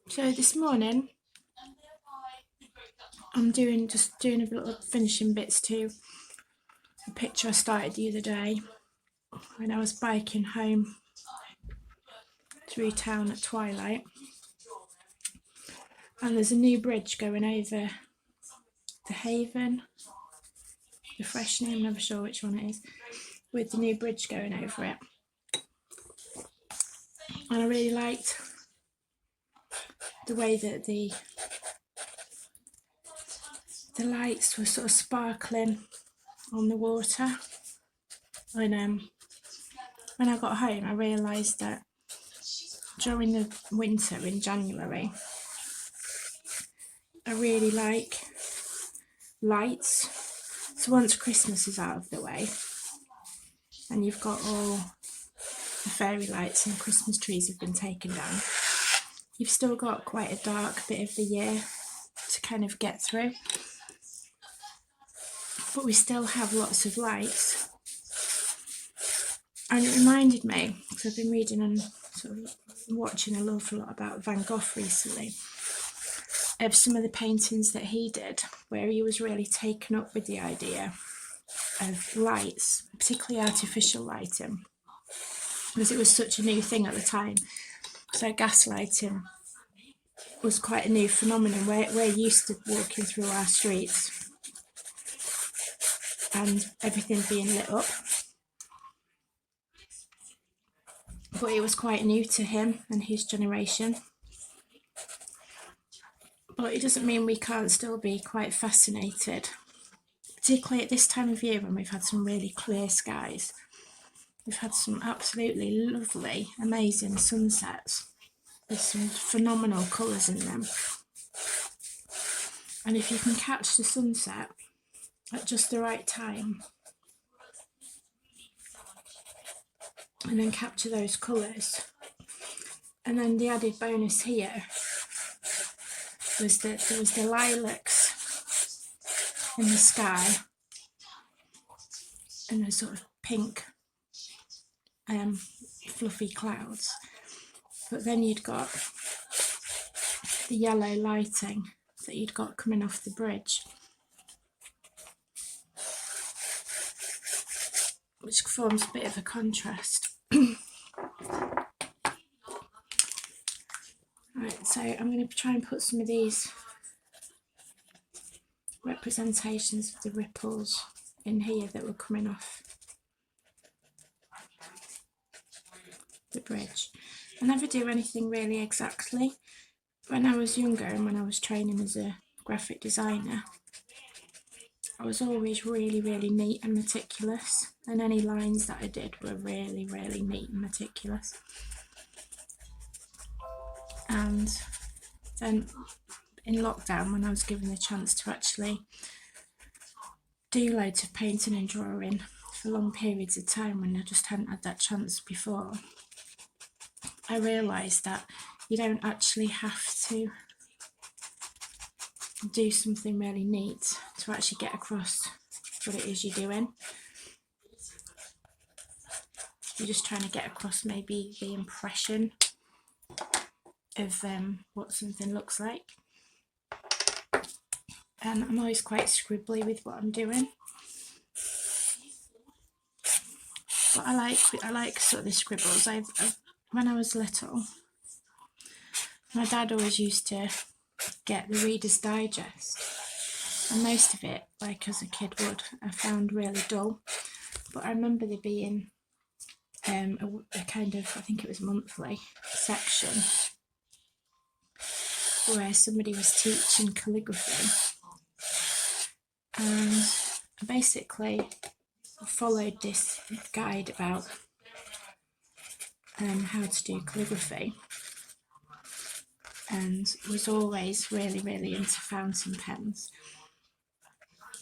So this morning I'm just doing a little finishing bits to a picture I started the other day when I was biking home through town at twilight, and there's a new bridge going over the Haven, the Freshney, I'm never sure which one it is, with the new bridge going over it. And I really liked the way that the lights were sort of sparkling on the water. And when I got home, I realised that during the winter in January, I really like lights. So once Christmas is out of the way and you've got all the fairy lights and Christmas trees have been taken down, you've still got quite a dark bit of the year to kind of get through, but we still have lots of lights. And it reminded me, because I've been reading and sort of watching an awful lot about Van Gogh recently, of some of the paintings that he did, where he was really taken up with the idea of lights, particularly artificial lighting, because it was such a new thing at the time. So gaslighting was quite a new phenomenon. We're used to walking through our streets and everything being lit up, but it was quite new to him and his generation. But it doesn't mean we can't still be quite fascinated, particularly at this time of year when we've had some really clear skies. We've had some absolutely lovely, amazing sunsets with some phenomenal colours in them. And if you can catch the sunset at just the right time and then capture those colours, and then the added bonus here was that there was the lilacs in the sky and the sort of pink fluffy clouds, but then you'd got the yellow lighting that you'd got coming off the bridge, which forms a bit of a contrast. Right, so I'm going to try and put some of these representations of the ripples in here that were coming off the bridge. I never do anything really exactly. When I was younger and when I was training as a graphic designer, I was always really neat and meticulous, and any lines that I did were really neat and meticulous. And then in lockdown, when I was given the chance to actually do loads of painting and drawing for long periods of time when I just hadn't had that chance before, I realised that you don't actually have to do something really neat to actually get across what it is you're doing. You're just trying to get across maybe the impression of what something looks like. And I'm always quite scribbly with what I'm doing, but I like sort of the scribbles. When I was little, my dad always used to get the Reader's Digest, and most of it, like as a kid would, I found really dull. But I remember there being a kind of, I think it was monthly section where somebody was teaching calligraphy, and I basically followed this guide about how to do calligraphy, and was always really into fountain pens.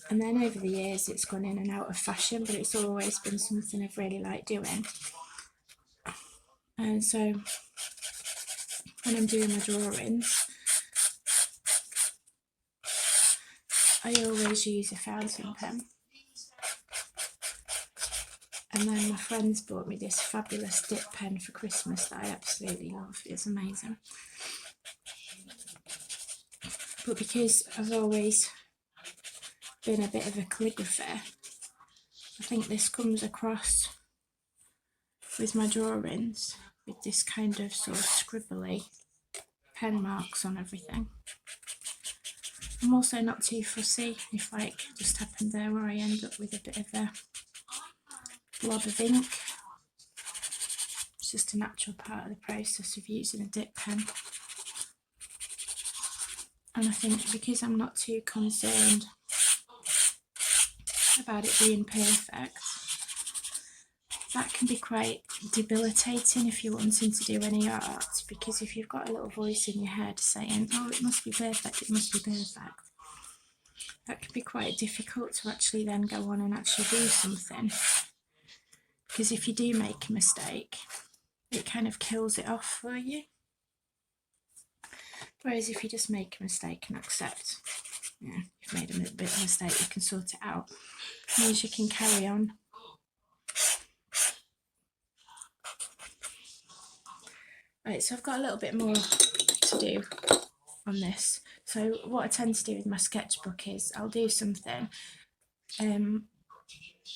And then over the years it's gone in and out of fashion, but it's always been something I've really liked doing. And so when I'm doing my drawings, I always use a fountain pen. And then my friends bought me this fabulous dip pen for Christmas that I absolutely love. It's amazing. But because I've always been a bit of a calligrapher, I think this comes across with my drawings, with this kind of sort of scribbly pen marks on everything. I'm also not too fussy if like just happened there where I end up with a bit of a blob of ink. It's just a natural part of the process of using a dip pen. And I think because I'm not too concerned about it being perfect, that can be quite debilitating if you're wanting to do any art, because if you've got a little voice in your head saying, oh, it must be perfect, it must be perfect, that can be quite difficult to actually then go on and actually do something. Because if you do make a mistake, it kind of kills it off for you. Whereas if you just make a mistake and accept, yeah, you've made a bit of a mistake, you can sort it out, it means you can carry on. Right, so I've got a little bit more to do on this. So what I tend to do with my sketchbook is I'll do something,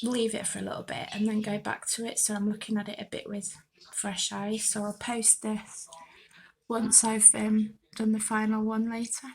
leave it for a little bit and then go back to it, so I'm looking at it a bit with fresh eyes. So I'll post this once I've done the final one later.